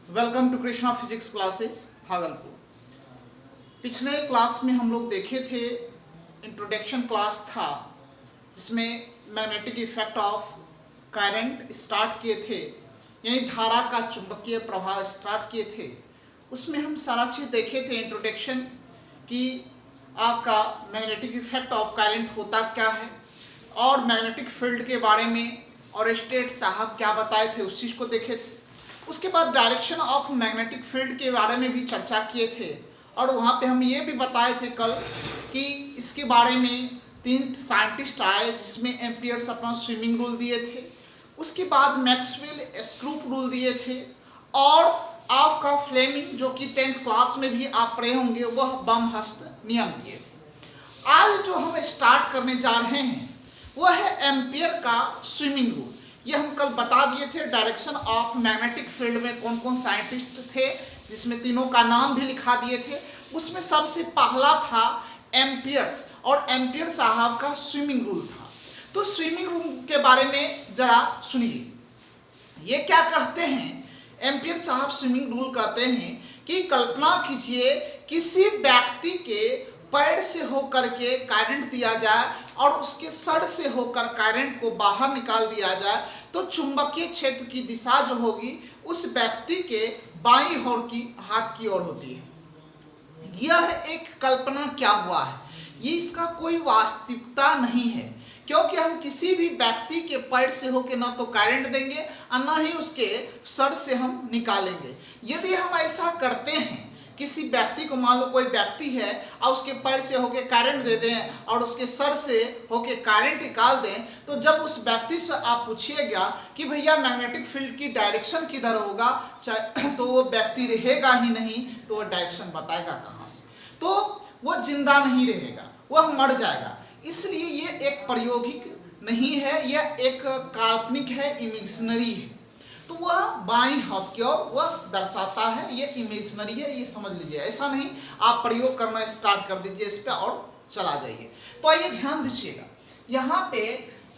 Welcome to Krishna physics classes Bhagalpur. पिछले class में हम लोग देखे थे, इंट्रोडक्शन क्लास था जिसमें magnetic effect of current start किए थे, यानी धारा का चुंबकीय प्रभाव स्टार्ट किए थे। उसमें हम सारा चीज़ देखे थे इंट्रोडक्शन कि आपका मैग्नेटिक इफेक्ट ऑफ करंट होता क्या है और मैग्नेटिक फील्ड के बारे में और स्टेट साहब क्या बताए थे उस चीज़ को देखे थे। उसके बाद डायरेक्शन ऑफ मैग्नेटिक फील्ड के बारे में भी चर्चा किए थे और वहाँ पे हम ये भी बताए थे कल कि इसके बारे में 3 साइंटिस्ट आए जिसमें एम्पियर्स अपना स्विमिंग रूल दिए थे, उसके बाद मैक्सवेल स्क्रूप रूल दिए थे और आपका फ्लेमिंग जो कि 10th क्लास में भी आप पढ़े होंगे वह बम हस्त नियम दिए थे। आज जो हम स्टार्ट करने जा रहे हैं वह है एम्पियर का स्विमिंग रूल। ये हम कल बता दिए थे। डायरेक्शन ऑफ मैग्नेटिक फील्ड में कौन कौन साइंटिस्ट थे, जिसमें तीनों का नाम भी लिखा दिए थे। उसमें सबसे पहला था एम्पियर्स और एम्पियर साहब का स्विमिंग रूल था। तो स्विमिंग रूल के बारे में जरा सुनिए, ये क्या कहते हैं। एम्पियर साहब स्विमिंग रूल कहते हैं कि कल्पना कीजिए किसी व्यक्ति के पैर से होकर के करंट दिया जाए और उसके सर से होकर करंट को बाहर निकाल दिया जाए तो चुंबकीय क्षेत्र की दिशा जो होगी उस व्यक्ति के बाईं ओर की हाथ की ओर होती है। यह एक कल्पना क्या हुआ है, ये इसका कोई वास्तविकता नहीं है, क्योंकि हम किसी भी व्यक्ति के पैर से होकर ना तो करंट देंगे और ना ही उसके सर से हम निकालेंगे। यदि हम ऐसा करते हैं, किसी व्यक्ति को, मान लो कोई व्यक्ति है और उसके पैर से होके करंट दे दें और उसके सर से होके करंट निकाल दें, तो जब उस व्यक्ति से आप पूछिएगा कि भैया मैग्नेटिक फील्ड की डायरेक्शन किधर होगा, तो वो व्यक्ति रहेगा ही नहीं, तो वो डायरेक्शन बताएगा कहाँ से, तो वो जिंदा नहीं रहेगा, वह मर जाएगा। इसलिए ये एक प्रायोगिक नहीं है, यह एक काल्पनिक है, इमेजिनरी है। तो वह बाईं हाथ की ओर वह दर्शाता है, ये इमेजिनरी है, ये समझ लीजिए। ऐसा नहीं आप प्रयोग करना स्टार्ट कर दीजिए इस पे और चला जाइए। तो आइए ध्यान दीजिएगा, यहाँ पे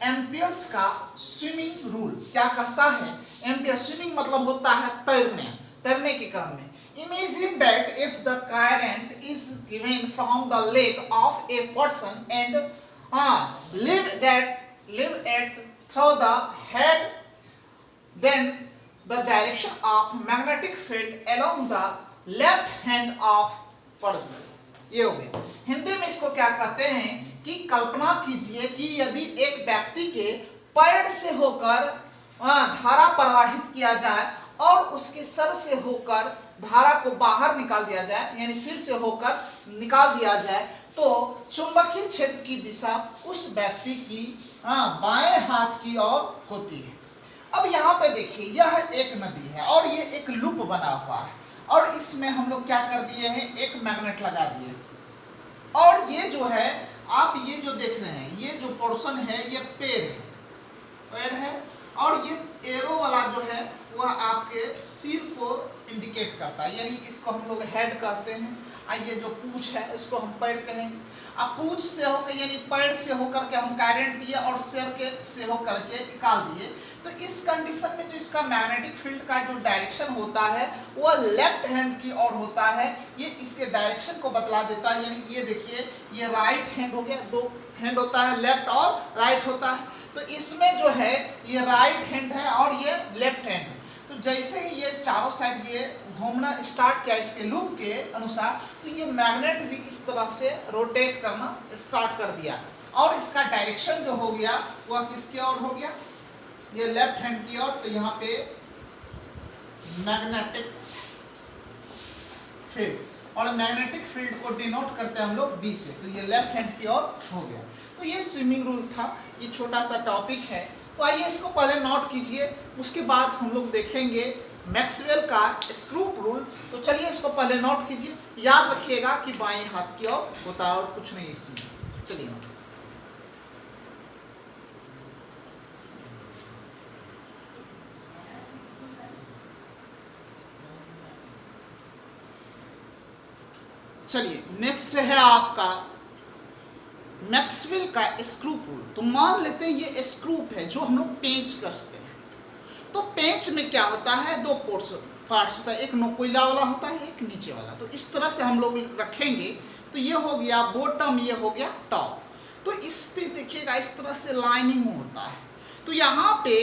एम्पियर्स का स्विमिंग रूल क्या कहता है। एम्पियर स्विमिंग मतलब होता है तैरने, तैरने के क्रम में। Imagine that if the current is given from the leg of a person and live at through the head, then the direction of magnetic field along the left hand of person। ये हो गया। हिंदी में इसको क्या कहते हैं कि कल्पना कीजिए कि यदि एक व्यक्ति के पैर से होकर धारा प्रवाहित किया जाए और उसके सर से होकर धारा को बाहर निकाल दिया जाए, यानी सिर से होकर निकाल दिया जाए, तो चुंबकीय क्षेत्र की दिशा उस व्यक्ति की बाएं हाथ की ओर होती है। अब यहाँ पे देखिए, यह एक नदी है और ये एक लूप बना हुआ है और इसमें हम लोग क्या कर दिए हैं, एक मैग्नेट लगा दिए। और ये जो है, आप ये जो देख रहे हैं, ये जो पोर्शन है ये पैर है और ये एरो वाला जो है वह आपके सिर को इंडिकेट करता है, यानी इसको हम लोग हेड कहते हैं। ये जो पूंछ है इसको हम पैर कहेंगे। अब पूंछ से होकर यानी पैर से होकर के हम करंट दिए और सिर के से होकर के निकाल दिए, तो इस कंडीशन में जो इसका मैग्नेटिक फील्ड का जो डायरेक्शन होता है वो लेफ्ट हैंड की ओर होता है। ये इसके डायरेक्शन को बतला देता है, यानी ये देखिए ये राइट हैंड हो गया, 2 हैंड होता है, लेफ्ट और राइट होता है। तो इसमें जो है ये राइट हैंड है और ये लेफ्ट हैंड है। तो जैसे ही ये चारों साइड ये घूमना स्टार्ट किया इसके लूप के अनुसार, तो ये मैग्नेट भी इस तरह से रोटेट करना स्टार्ट कर दिया और इसका डायरेक्शन जो हो गया वह किसकी ओर हो गया, ये लेफ्ट हैंड की ओर। तो यहाँ पे मैग्नेटिक फील्ड और मैग्नेटिक फील्ड को डिनोट करते हैं हम लोग बी से, तो ये लेफ्ट हैंड की ओर हो गया। तो ये स्विमिंग रूल था, ये छोटा सा टॉपिक है। तो आइए इसको पहले नोट कीजिए, उसके बाद हम लोग देखेंगे मैक्सवेल का स्क्रूप रूल। तो चलिए इसको पहले नोट कीजिए, याद रखिएगा कि बाएं हाथ की ओर होता है और कुछ नहीं इसमें। चलिए चलिए नेक्स्ट है आपका मैक्सवेल का स्क्रूप रूल। तो मान लेते हैं ये स्क्रूप है जो हम लोग पेंच कसते हैं। तो पेंच में क्या होता है, 2 पोर्शन पार्ट्स होता है, एक नोकोइला वाला होता है, एक नीचे वाला। तो इस तरह से हम लोग रखेंगे। तो ये हो गया बॉटम, ये हो गया टॉप। तो इस पे देखिएगा इस तरह से लाइनिंग होता है। तो यहाँ पे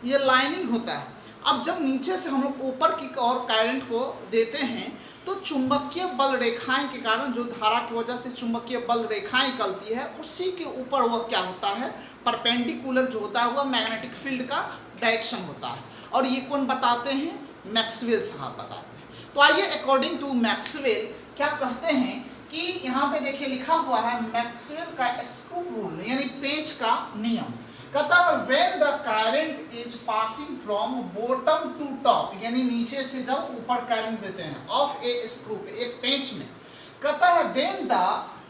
ये लाइनिंग होता है। अब जब नीचे से हम लोग ऊपर की ओर करंट को देते हैं तो चुंबकीय बल रेखाएं के कारण, जो धारा की वजह से चुंबकीय बल रेखाएं निकलती है, उसी के ऊपर वह क्या होता है, परपेंडिकुलर जो होता है वह मैग्नेटिक फील्ड का डायरेक्शन होता है। और ये कौन बताते हैं, मैक्सवेल साहब बताते हैं। तो आइए अकॉर्डिंग टू मैक्सवेल क्या कहते हैं कि यहाँ पे देखिए लिखा हुआ है मैक्सवेल का स्क्रू रूल यानी पेंच का नियम। कहता है when the current is passing from bottom to top, यानी नीचे से जब ऊपर करंट देते हैं ऑफ ए स्क्रू पे, एक पेंच में, कहता है then the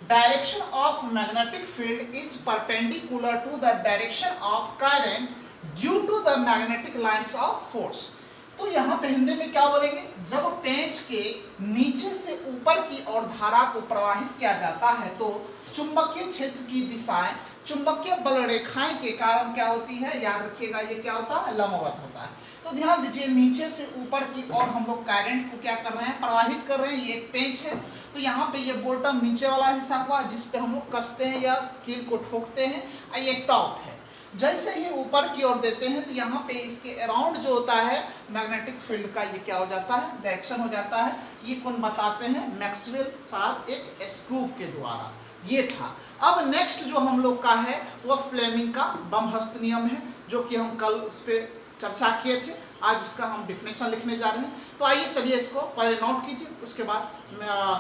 direction of magnetic field is perpendicular to the direction of current due to the magnetic lines of force. तो यहाँ पे हिंदी में क्या बोलेंगे, जब पेंच के नीचे से ऊपर की ओर धारा को प्रवाहित किया जाता है तो चुंबकीय क्षेत्र की दिशाएं चुंबकीय बल रेखाएं के कारण क्या होती है, याद रखिएगा ये क्या होता है, लंबवत होता है। तो ध्यान दीजिए नीचे से ऊपर की ओर हम लोग करंट को क्या कर रहे हैं, प्रवाहित कर रहे हैं। ये एक पेंच है। तो यहाँ पे ये बॉटम नीचे वाला हिस्सा हुआ जिस पे हम लोग कसते हैं या कील को ठोकते हैं, और ये टॉप है। जैसे ही ऊपर की ओर देते हैं तो यहाँ पे इसके अराउंड जो होता है मैग्नेटिक फील्ड का ये क्या हो जाता है, डायरेक्शन हो जाता है। ये कौन बताते हैं, मैक्सवेल साहब एक स्क्रू के द्वारा। ये था। अब नेक्स्ट जो हम लोग का है वह फ्लेमिंग का बम हस्त नियम है, जो कि हम कल इस पे चर्चा किए थे। आज इसका हम डिफिनेशन लिखने जा रहे हैं। तो आइए चलिए इसको पहले नोट कीजिए, उसके बाद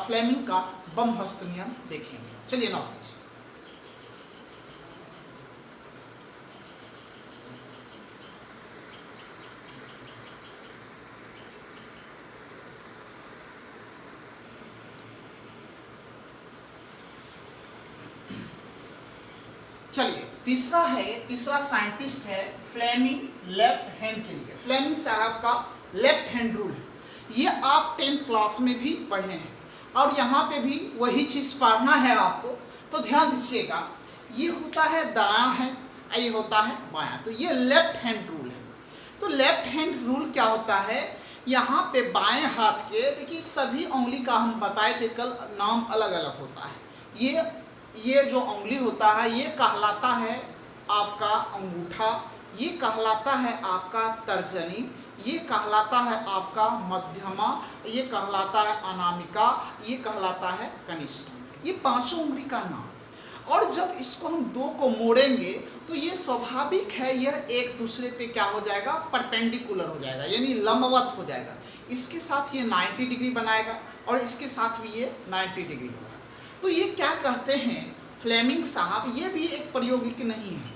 फ्लेमिंग का बम हस्त नियम देखेंगे। चलिए नोट कीजिए। चलिए तीसरा साइंटिस्ट है फ्लेमिंग, लेफ्ट हैंड के लिए। फ्लेमिंग साहब का लेफ्ट हैंड रूल है। ये आप 10th क्लास में भी पढ़े हैं और यहाँ पे भी वही चीज़ पढ़ना है आपको। तो ध्यान दीजिएगा, ये होता है दायां है, ये होता है बायां। तो ये लेफ्ट हैंड रूल है। तो लेफ्ट हैंड रूल क्या होता है, यहाँ पे बाएं हाथ के देखिए सभी उंगली का हम बताए थे कल, नाम अलग अलग होता है। ये जो उंगली होता है ये कहलाता है आपका अंगूठा, ये कहलाता है आपका तर्जनी, ये कहलाता है आपका मध्यमा, ये कहलाता है अनामिका, ये कहलाता है कनिष्ठ। ये पांचों उंगली का नाम। और जब इसको हम दो को मोड़ेंगे तो ये स्वाभाविक है, यह एक दूसरे पे क्या हो जाएगा, परपेंडिकुलर हो जाएगा, यानी लंबवत हो जाएगा। इसके साथ ये 90 डिग्री बनाएगा और इसके साथ भी ये 90 डिग्री होगा। तो ये क्या कहते हैं फ्लेमिंग साहब, ये भी एक प्रायोगिक नहीं है,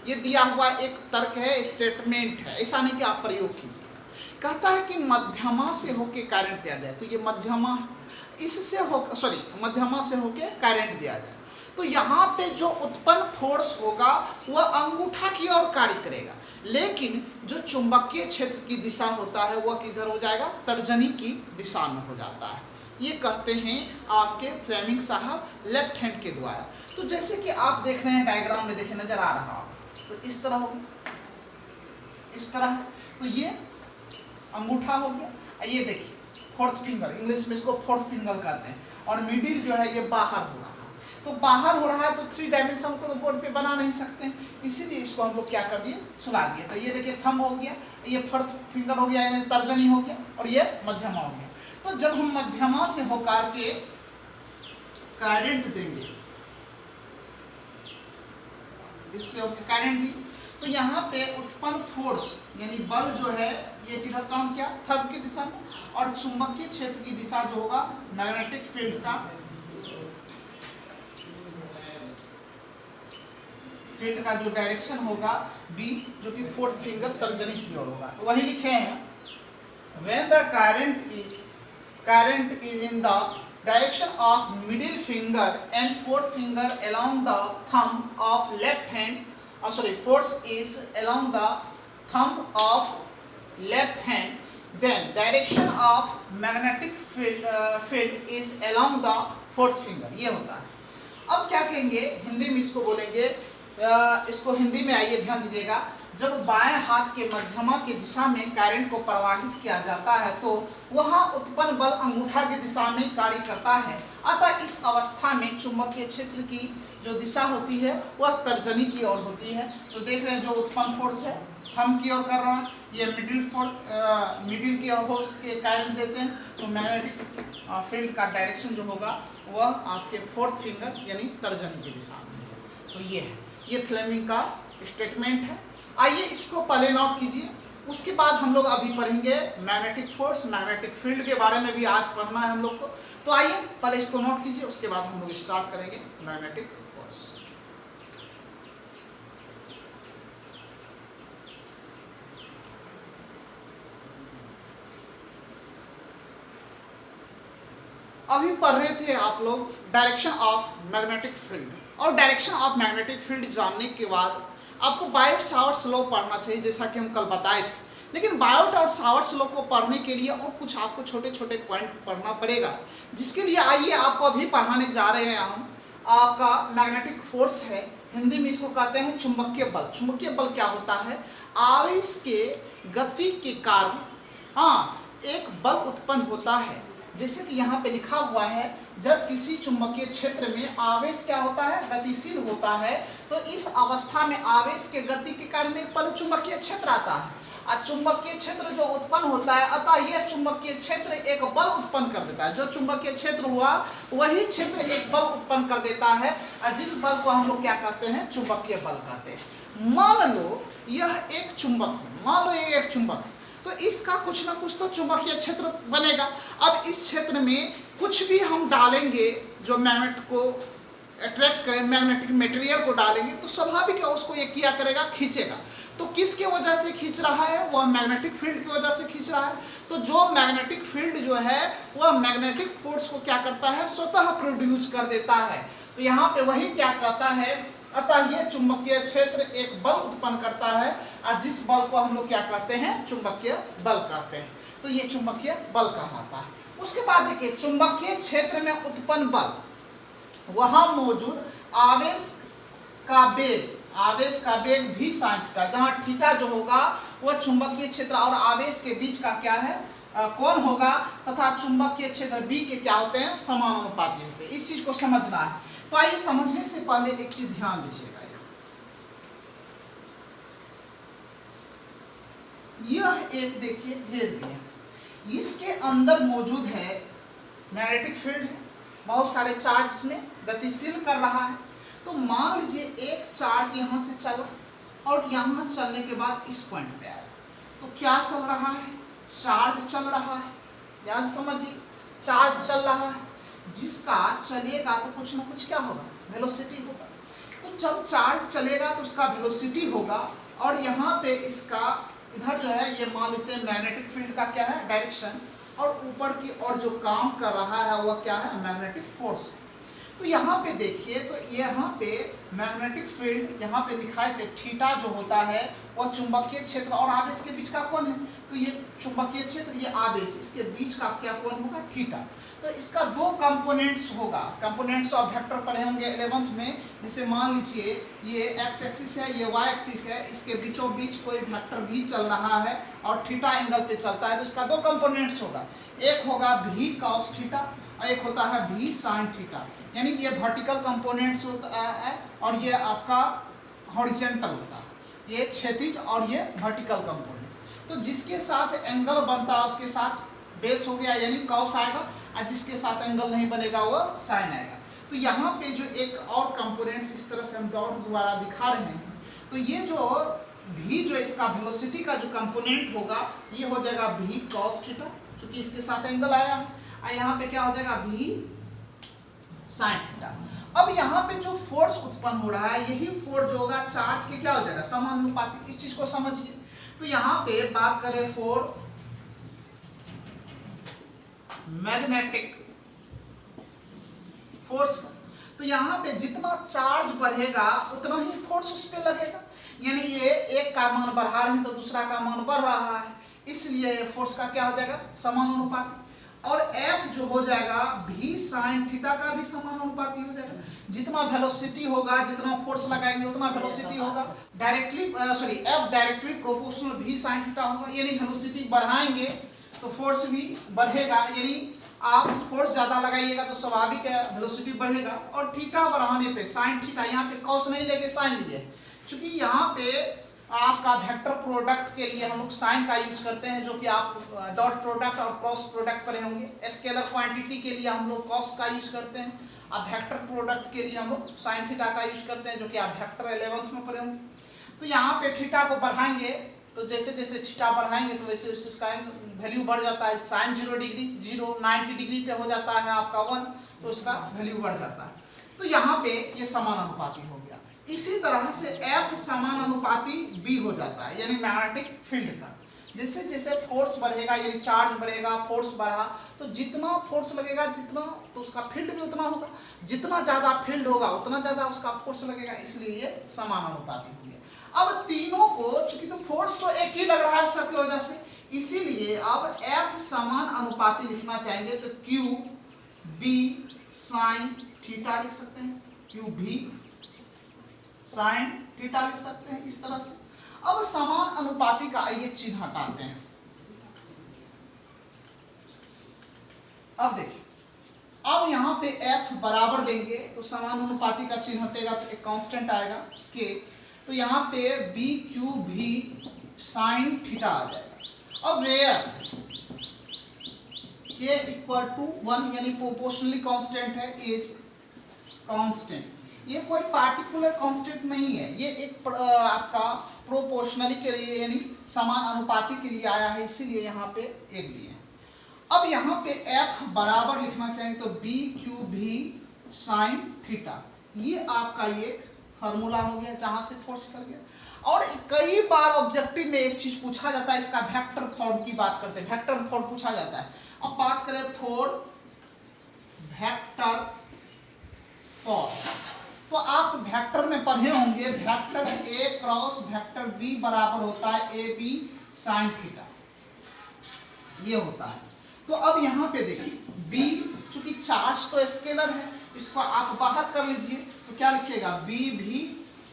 ये दिया हुआ एक तर्क है, स्टेटमेंट है, ऐसा नहीं कि आप प्रयोग कीजिए। कहता है कि मध्यमा से होके करंट दिया जाए, तो ये मध्यमा से होके करंट दिया जाए, तो यहाँ पे जो उत्पन्न फोर्स होगा वह अंगूठा की ओर कार्य करेगा, लेकिन जो चुंबकीय क्षेत्र की दिशा होता है वह किधर हो जाएगा, तर्जनी की दिशा में हो जाता है। ये कहते हैं आपके फ्लेमिंग साहब लेफ्ट हैंड के द्वारा। तो जैसे कि आप देख रहे हैं डायग्राम में, देखिए नजर आ रहा है, तो इस तरह होगी, इस तरह है। तो ये अंगूठा हो गया, ये देखिए फोर्थ फिंगर, इंग्लिश में इसको फोर्थ फिंगर कहते हैं, और मिडिल जो है ये बाहर हो रहा है। तो बाहर हो रहा है तो 3 डायमेंशन को तो बोर्ड पे बना नहीं सकते हैं, इसीलिए इसको हम लोग क्या कर दिए, सुला दिए। तो ये देखिए थंब हो गया, ये फोर्थ फिंगर हो गया, यानी तर्जनी हो गया, और ये मध्यमा हो गया। तो जब हम मध्यमा से होकर के करंट देंगे, इससे होकर करंट दी, तो यहाँ पे उत्पन्न फोर्स यानी बल जो है ये किधर काम किया, थंब की दिशा में, और चुंबकीय क्षेत्र की दिशा जो होगा मैग्नेटिक फील्ड का जो डायरेक्शन होगा बी, जो कि फोर्थ फिंगर तर्जनी की ओर होगा। तो वही लिखे हैं, when the current is in the direction of middle finger and fourth finger along the thumb of left hand, force is along the thumb of left hand, then direction of magnetic field is along the fourth finger। ये होता है। अब क्या कहेंगे, हिंदी में इसको बोलेंगे, इसको हिंदी में आइए ध्यान दीजिएगा, जब बाएं हाथ के मध्यमा की दिशा में करंट को प्रवाहित किया जाता है तो वहां उत्पन्न बल अंगूठा की दिशा में कार्य करता है। अतः इस अवस्था में चुंबकीय क्षेत्र की जो दिशा होती है वह तर्जनी की ओर होती है। तो देख रहे हैं जो उत्पन्न फोर्स है थंब की ओर कर रहा है, ये मिडिल की ओर फोर्स के करंट देते हैं, तो मैग्नेटिक फील्ड का डायरेक्शन जो होगा वह आपके फोर्थ फिंगर यानी तर्जनी की दिशा में। तो ये है, ये फ्लेमिंग का स्टेटमेंट है। आइए इसको पहले नोट कीजिए, उसके बाद हम लोग अभी पढ़ेंगे मैग्नेटिक फोर्स, मैग्नेटिक फील्ड के बारे में भी आज पढ़ना है हम लोग को। तो आइए पहले इसको नोट कीजिए, उसके बाद हम लोग स्टार्ट करेंगे मैग्नेटिक फोर्स। अभी पढ़ रहे थे आप लोग डायरेक्शन ऑफ मैग्नेटिक फील्ड, और डायरेक्शन ऑफ मैग्नेटिक फील्ड जानने के बाद आपको बायोट-सावर्ट्स लॉ पढ़ना चाहिए, जैसा कि हम कल बताए थे। लेकिन बायोट और सावर्ट्स लॉ को पढ़ने के लिए और कुछ आपको छोटे छोटे पॉइंट पढ़ना पड़ेगा, जिसके लिए आइए आपको अभी पढ़ाने जा रहे हैं हम आपका मैग्नेटिक फोर्स है, हिंदी में इसको कहते हैं चुंबकीय बल। चुंबकीय बल क्या होता है? आवेश के गति के कारण एक बल उत्पन्न होता है। जैसे कि यहाँ पे लिखा हुआ है, जब किसी चुंबकीय क्षेत्र में आवेश क्या होता है? गतिशील होता है, तो इस अवस्था में आवेश के गति के कारण एक बल चुंबकीय क्षेत्र आता है। और चुंबकीय क्षेत्र जो उत्पन्न होता है, अतः यह चुंबकीय क्षेत्र एक बल उत्पन्न कर देता है। जो चुंबकीय क्षेत्र हुआ वही क्षेत्र एक बल उत्पन्न कर देता है, और जिस बल को हम लोग क्या कहते हैं? चुंबकीय बल कहते हैं। मान लो यह एक चुंबक है, मान लो ये एक चुंबक है, तो इसका कुछ ना कुछ तो चुंबकीय क्षेत्र बनेगा। अब इस क्षेत्र में कुछ भी हम डालेंगे जो मैग्नेट को अट्रैक्ट करे, मैग्नेटिक मटेरियल को डालेंगे, तो स्वाभाविक है उसको ये किया करेगा, खींचेगा। तो किसके वजह से खींच रहा है? वह मैग्नेटिक फील्ड की वजह से खींच रहा है। तो जो मैग्नेटिक फील्ड जो है वह मैग्नेटिक फोर्स को क्या करता है? स्वतः प्रोड्यूस कर देता है। तो यहाँ पे वही क्या कहता है, अतः यह चुंबकीय क्षेत्र एक बल उत्पन्न करता है, और जिस बल को हम लोग क्या कहते हैं? चुंबकीय बल कहते हैं। तो ये चुंबकीय बल कहलाता है। उसके बाद देखिए, चुंबकीय क्षेत्र में उत्पन्न बल, वहां मौजूद आवेश का वेग भी sin थीटा, जहां थीटा जो होगा वह चुंबकीय क्षेत्र और आवेश के बीच का क्या है? कोण होगा, तथा चुंबकीय क्षेत्र B के क्या होते हैं? समानुपाती होते हैं। इस चीज को समझना है। तो आइए समझने से पहले एक चीज ध्यान दीजिएगा, यह एक देखिए घेर दिया, इसके अंदर मौजूद है मैग्नेटिक फील्ड है, बहुत सारे चार्ज इसमें गतिशील कर रहा है। तो मान लीजिए एक चार्ज यहाँ से चला और यहाँ चलने के बाद इस पॉइंट पे आया, तो क्या चल रहा है? चार्ज चल रहा है। याद समझिए, चार्ज चल रहा है, जिसका चलेगा तो कुछ ना कुछ क्या होगा? वेलोसिटी होगा। तो जब चार्ज चलेगा तो उसका वेलोसिटी होगा, और यहाँ पे इसका इधर जो है ये मान लेते हैं मैग्नेटिक फील्ड का क्या है? डायरेक्शन, और ऊपर की ओर जो काम कर रहा है वह क्या है? Magnetic force. तो यहाँ पे देखिए, तो यहाँ पे मैग्नेटिक फील्ड यहाँ पे दिखाए थे, थीटा जो होता है वह चुंबकीय क्षेत्र और आवेश के बीच का कोण है। तो ये चुंबकीय क्षेत्र, ये आवेश, इसके बीच का क्या कोण होगा? थीटा। तो इसका दो कंपोनेंट्स होगा, कंपोनेंट्स ऑफ वेक्टर पढ़े होंगे 11th में। जैसे मान लीजिए ये x एक्सिस है, ये y एक्सिस है, इसके बीचों बीच कोई वेक्टर भी चल रहा है और थीटा एंगल पे चलता है, तो इसका दो कंपोनेंट्स होगा, एक होगा v cos थीटा और एक होता है v sin थीटा। यानी ये वर्टिकल कंपोनेंट्स होता है और ये आपका हॉरिजॉन्टल होता है, ये क्षैतिज और ये वर्टिकल कंपोनेंट। तो जिसके साथ एंगल बनता है उसके साथ बेस हो गया यानी कॉस आएगा, और जिसके साथ एंगल नहीं बनेगा वो साइन आएगा। तो यहाँ पे जो एक और कंपोनेंट्स इस तरह से हम डॉट द्वारा दिखा रहे हैं, तो ये जो भी जो इसका वेलोसिटी का जो कंपोनेंट होगा ये हो जाएगा v cos थीटा, क्योंकि इसके साथ एंगल आया है, और यहाँ पे क्या हो जाएगा v sin थीटा। अब यहाँ पे जो फोर्स उत्पन्न हो रहा है, यही फोर्स जो होगा चार्ज के क्या हो जाएगा? समानुपाती। इस चीज को समझिए। तो यहाँ पे बात करें फॉर मैग्नेटिक फोर्स, तो यहाँ पे जितना चार्ज बढ़ेगा उतना ही फोर्स उस पे लगेगा। यानी ये एक का मान बढ़ा रहे हैं तो दूसरा का मान बढ़ रहा है, इसलिए फोर्स का क्या हो जाएगा? समानुपाती। और F जो हो जाएगा V sin थीटा का भी समानुपाती हो जाएगा। जितना वेलोसिटी होगा, जितना फोर्स लगाएंगे उतना वेलोसिटी होगा। F directly proportional V sin theta होगा, यानी वेलोसिटी बढ़ाएंगे तो फोर्स भी बढ़ेगा, यानी आप फोर्स ज्यादा लगाइएगा तो स्वाभाविक है वेलोसिटी बढ़ेगा। और थीटा बढ़ाने पे साइन थीटा, यहाँ पे कॉस नहीं लेके साइन लिए, क्योंकि यहाँ पे आपका वेक्टर प्रोडक्ट के लिए हम लोग साइन का यूज करते हैं, जो कि आप डॉट प्रोडक्ट और क्रॉस प्रोडक्ट पढ़े होंगे। स्केलर क्वांटिटी के लिए हम लोग कॉस का यूज करते हैं, अब वेक्टर प्रोडक्ट के लिए हम लोग साइन थीटा का यूज करते हैं, जो कि आप वेक्टर 11th में पढ़े होंगे। तो यहाँ पे थीटा को बढ़ाएंगे तो जैसे जैसे थीटा बढ़ाएंगे तो वैसे वैसे इसका वैल्यू बढ़ जाता है। साइन 0 डिग्री 90 डिग्री पे हो जाता है आपका 1, तो इसका वैल्यू बढ़ जाता है। तो यहाँ पे ये समानुपाती हो गया। इसी तरह से F समानुपाती B हो जाता है, यानी मैग्नेटिक फील्ड का। जैसे जैसे फोर्स बढ़ेगा, यानी चार्ज बढ़ेगा, फोर्स बढ़ा तो जितना फोर्स लगेगा जितना, तो उसका फील्ड भी उतना होगा। जितना ज्यादा फील्ड होगा उतना ज्यादा उसका फोर्स लगेगा, इसलिए ये समानुपाती हो गया। अब तीनों को, चूंकि तो फोर्स तो एक ही लग रहा है सबकी वजह से, इसीलिए अब F समान अनुपाती लिखना चाहेंगे तो Q B sin थीटा लिख सकते हैं, Q B sin थीटा लिख सकते हैं इस तरह से। अब समान अनुपाती का आइए चिन्ह हटाते हैं। अब देखिए, अब यहाँ पे F बराबर देंगे तो समान अनुपाती का चिन्ह हटेगा तो एक कांस्टेंट आएगा K, तो यहाँ पे B Q भी sin थीटा आ जाएगा। अब वेयर K इक्वल टू 1, यानी प्रोपोर्शनली कांस्टेंट है, इज कांस्टेंट। ये कोई पार्टिकुलर कांस्टेंट नहीं है, ये एक आपका प्रोपोर्शनली के लिए यानी समान अनुपाती के लिए आया है, इसीलिए यहाँ पे एक दिए। अब यहाँ पे F बराबर लिखना चाहिए तो B Q भी sin थीटा, ये आपका एक फार्मूला हो गया जहां से फोर्स कर गया। और कई बार ऑब्जेक्टिव में एक चीज पूछा जाता है, इसका वेक्टर फॉर्म की बात करते हैं, वेक्टर फॉर्म पूछा जाता है। अब बात करें फॉर वेक्टर फॉर्म, तो आप वेक्टर में पढ़े होंगे vector A cross vector B बराबर होता है AB sin थीटा, ये होता है। तो अब यहाँ पे देखिए B, चूंकि चार्ज तो स्केलर है, इसको आप बाहर कर लीजिए तो क्या लिखिएगा B भी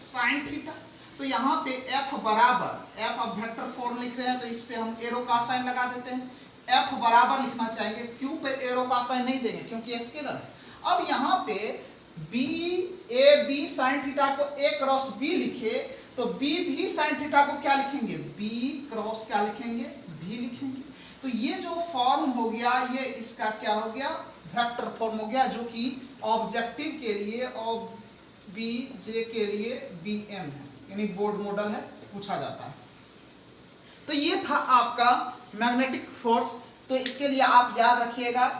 sin थीटा। तो यहाँ पे F बराबर, F अब वेक्टर फॉर्म लिख रहे हैं तो इस पे हम एरो का साइन लगा देते हैं। F बराबर लिखना चाहेंगे, Q पे एरो का साइन नहीं देंगे क्योंकि स्केलर है। अब यहाँ पे B A B sin theta को A क्रॉस B लिखे तो B भी sin थीटा को क्या लिखेंगे, B क्रॉस क्या लिखेंगे, B लिखेंगे। तो ये जो फॉर्म हो गया ये इसका क्या हो गया, वेक्टर फॉर्म हो गया, जो कि ऑब्जेक्टिव के लिए और BJ के लिए BM है, यानी बोर्ड मॉडल है, पूछा जाता है। तो ये था आपका मैग्नेटिक फोर्स। तो इसके लिए आप याद रखिएगा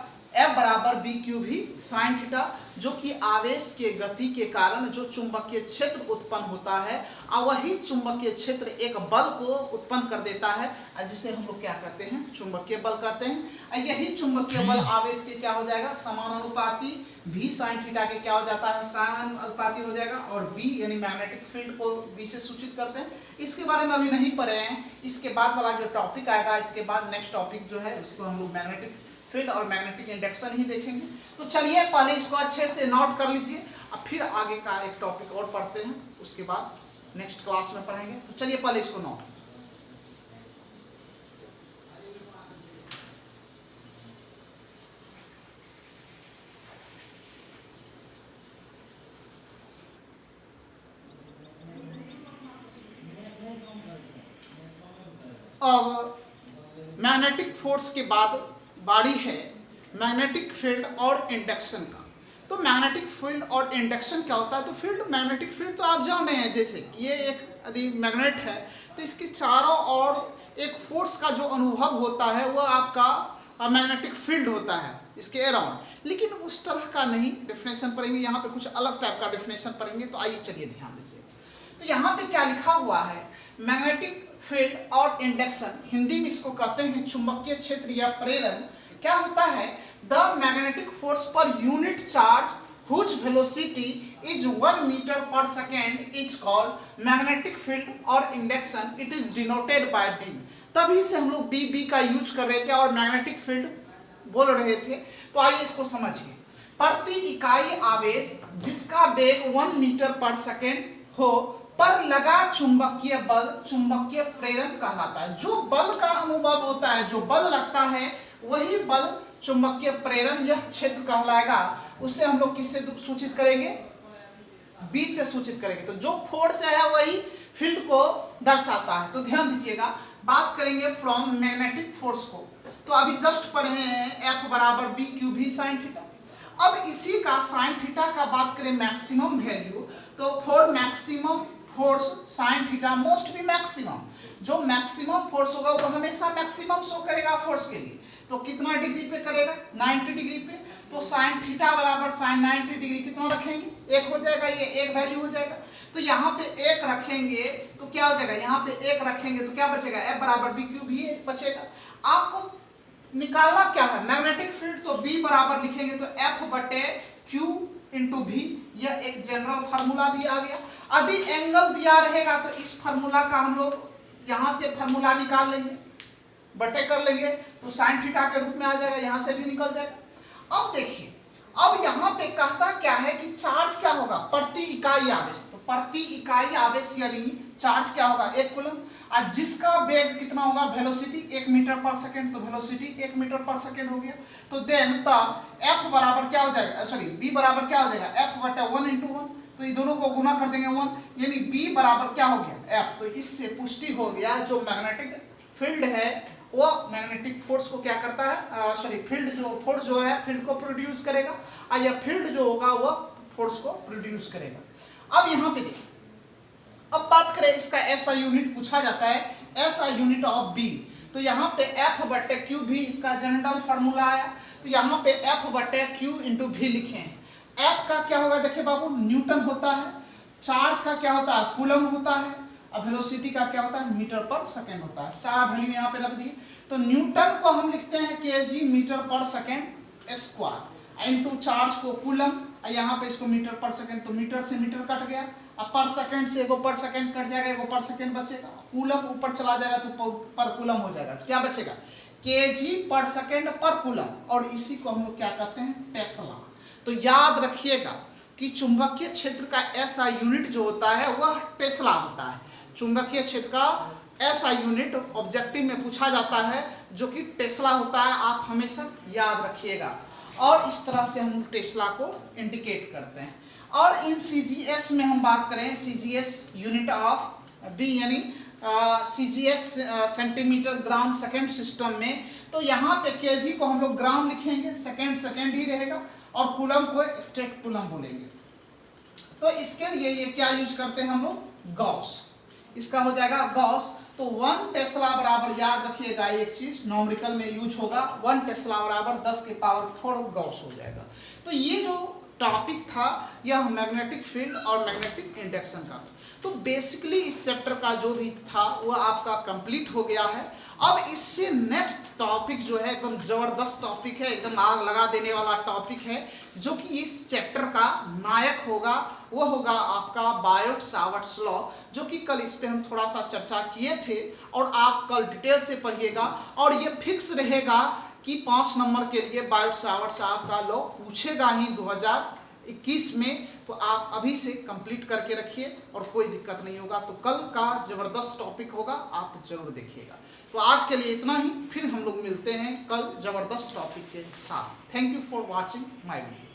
F बराबर B Q भी sin थीटा, जो कि आवेश के गति के कारण जो चुंबकीय क्षेत्र उत्पन्न होता है और वही चुंबकीय क्षेत्र एक बल को उत्पन्न कर देता है, जिसे हम लोग क्या कहते हैं, चुंबकीय बल कहते हैं। यही चुंबकीय बल आवेश के क्या हो जाएगा, समानुपाती V sin थीटा के क्या हो जाता है, समानुपाती हो जाएगा। और B यानी मैग्नेटिक फील्ड को B से सूचित करते हैं। इसके बारे में अभी नहीं पढ़े हैं, इसके बाद वाला जो टॉपिक आएगा, इसके बाद नेक्स्ट टॉपिक जो है उसको हम लोग मैग्नेटिक फील्ड और मैग्नेटिक इंडक्शन ही देखेंगे। तो चलिए पहले इसको अच्छे से नोट कर लीजिए, अब फिर आगे का एक टॉपिक और पढ़ते हैं, उसके बाद नेक्स्ट क्लास में पढ़ेंगे। तो चलिए पहले इसको नोट। अब मैग्नेटिक फोर्स के बाद बारी है मैग्नेटिक फील्ड और इंडक्शन का। तो मैग्नेटिक फील्ड और इंडक्शन क्या होता है, तो फील्ड, मैग्नेटिक फील्ड तो आप जान रहे हैं, जैसे ये एक यदि मैग्नेट है तो इसके चारों ओर एक फोर्स का जो अनुभव होता है वो आपका मैग्नेटिक फील्ड होता है इसके अराउंड। लेकिन उस तरह का नहीं, डेफिनेशन पढ़ेंगे यहाँ पे, कुछ अलग टाइप का डेफिनेशन पढ़ेंगे। तो आइए चलिए ध्यान दीजिए, तो यहाँ पे क्या लिखा हुआ है, मैग्नेटिक फील्ड और इंडक्शन, हिंदी में इसको कहते हैं चुंबकीय क्षेत्र या प्रेरण। क्या होता है, the magnetic force per unit charge whose velocity is 1 meter per second is called magnetic field और induction, it is denoted by B। तभी से हम लोग B का यूज कर रहे थे और मैग्नेटिक फील्ड बोल रहे थे। तो आइए इसको समझिए। प्रति इकाई आवेश जिसका वेग 1 मीटर पर सेकेंड हो पर लगा चुंबकीय बल चुंबकीय प्रेरण कहलाता है। जो बल का अनुभव होता है, जो बल लगता है, वही बल चुंबकीय प्रेरण यह क्षेत्र कहलाएगा। उसे हम लोग किससे सूचित करेंगे? बी से सूचित करेंगे। तो जो फोर्स है वही फील्ड को दर्शाता है। तो ध्यान दीजिएगा, बात करेंगे फ्रॉम मैग्नेटिक फोर्स को। तो अभी जस्ट पढ़े हैं F बराबर B q v sine theta. अब इसी का साइन थीटा का बात करें मैक्सिमम वैल्यू, तो for maximum force sine theta must be maximum. जो मैक्सिमम फोर्स होगा वो हमेशा मैक्सिमम शो करेगा फोर्स के लिए। तो कितना डिग्री पे करेगा? 90 डिग्री पे। तो साइन थीटा बराबर साइन 90 डिग्री कितना रखेंगे? 1 हो जाएगा, ये एक वैल्यू हो जाएगा। तो यहाँ पे 1 रखेंगे तो क्या हो जाएगा? यहाँ पे 1 रखेंगे तो क्या बचेगा? F बराबर बी क्यू भी बचेगा। आपको निकालना क्या है? Magnetic field. तो B बराबर लिखेंगे तो F बटे Q इंटू भी, यह एक जनरल फार्मूला भी आ गया। यदि एंगल दिया रहेगा तो इस फार्मूला का हम लोग यहाँ से फार्मूला निकाल लेंगे, बटे कर लेंगे तो साइन थीटा के रूप में आ जाएगा, यहाँ से भी निकल जाएगा। अब देखिए, अब यहाँ पे कहता क्या है कि चार्ज क्या होगा? प्रति इकाई आवेश। तो प्रति इकाई आवेश यानी चार्ज क्या होगा? 1 कूलम। और जिसका वेग कितना होगा? वेलोसिटी 1 मीटर पर सेकेंड। तो वेलोसिटी 1 मीटर पर सेकेंड हो गया। तो देन तब F बराबर क्या हो जाएगा? सॉरी, B बराबर क्या हो जाएगा? F बटा 1 इंटू 1। तो ये दोनों को गुना कर देंगे 1, यानी B बराबर क्या हो गया? F। तो इससे पुष्टि हो गया जो मैग्नेटिक फील्ड है वो मैग्नेटिक फोर्स को क्या करता है? सॉरी, फील्ड जो फोर्स जो है फील्ड को प्रोड्यूस करेगा, और यह फील्ड जो होगा वो फोर्स को प्रोड्यूस करेगा। अब यहाँ पे देखिए, अब बात करें इसका ऐसा यूनिट पूछा जाता है, ऐसा यूनिट ऑफ बी। तो यहाँ पे F बटे क्यू भी इसका जनरल फार्मूला आया। तो यहाँ पे F बटे क्यू इंटू भी लिखे हैं। F का क्या होगा? देखिए बाबू, न्यूटन होता है। चार्ज का क्या होता है? कूलम होता है। और वेलोसिटी का क्या होता है? मीटर पर सेकेंड होता है। सारा वैल्यू यहाँ पे रख दिए। तो न्यूटन को हम लिखते हैं kg मीटर पर सेकेंड स्क्वायर, इनटू चार्ज को कूलम, यहाँ पे इसको मीटर पर सेकेंड, तो मीटर से मीटर कट गया। अब पर सेकेंड से एगो पर सेकेंड कट जाएगा, एगो पर सेकेंड बचेगा। कूलम ऊपर चला जाएगा तो पर कूलम हो जाएगा। तो क्या बचेगा? kg पर सेकेंड पर कूलम। और इसी को हम लोग क्या कहते हैं? टेस्ला। तो याद रखिएगा कि चुंबकीय क्षेत्र का ऐसा यूनिट जो होता है वह टेस्ला होता है। चुंबकीय क्षेत्र का ऐसा यूनिट ऑब्जेक्टिव में पूछा जाता है जो कि टेस्ला होता है। आप हमेशा याद रखिएगा। और इस तरह से हम टेस्ला को इंडिकेट करते हैं। और इन CGS में हम बात करें, CGS यूनिट ऑफ बी यानी CGS centimetre gram second system में, तो यहाँ पे kg को हम लोग ग्राम लिखेंगे, सेकेंड सेकेंड ही रहेगा, और कूलम को स्ट्रेट कूलम बोलेंगे। तो इसके लिए ये क्या यूज करते हैं हम लोग? गॉस। इसका हो जाएगा गॉस। तो 1 टेस्ला बराबर, याद रखिएगा एक चीज नॉमरिकल में यूज होगा, 1 टेस्ला बराबर 10 के पावर 4 गॉस हो जाएगा। तो ये जो टॉपिक था यह मैग्नेटिक फील्ड और मैग्नेटिक इंडक्शन का था। तो बेसिकली इस चैप्टर का जो भी था वह आपका कंप्लीट हो गया है। अब इससे नेक्स्ट टॉपिक जो है एकदम जबरदस्त टॉपिक है, एकदम आग लगा देने वाला टॉपिक है, जो कि इस चैप्टर का नायक होगा, वो होगा आपका बायोट-सावर्ट्स लॉ, जो कि कल इस पे हम थोड़ा सा चर्चा किए थे। और आप कल डिटेल से पढ़िएगा। और ये फिक्स रहेगा कि 5 नंबर के लिए बायोट-सावर्ट्स का लॉ पूछेगा ही 2021 में। तो आप अभी से कंप्लीट करके रखिए और कोई दिक्कत नहीं होगा। तो कल का जबरदस्त टॉपिक होगा, आप जरूर देखिएगा। तो आज के लिए इतना ही, फिर हम लोग मिलते हैं कल जबरदस्त टॉपिक के साथ। Thank you for watching my video.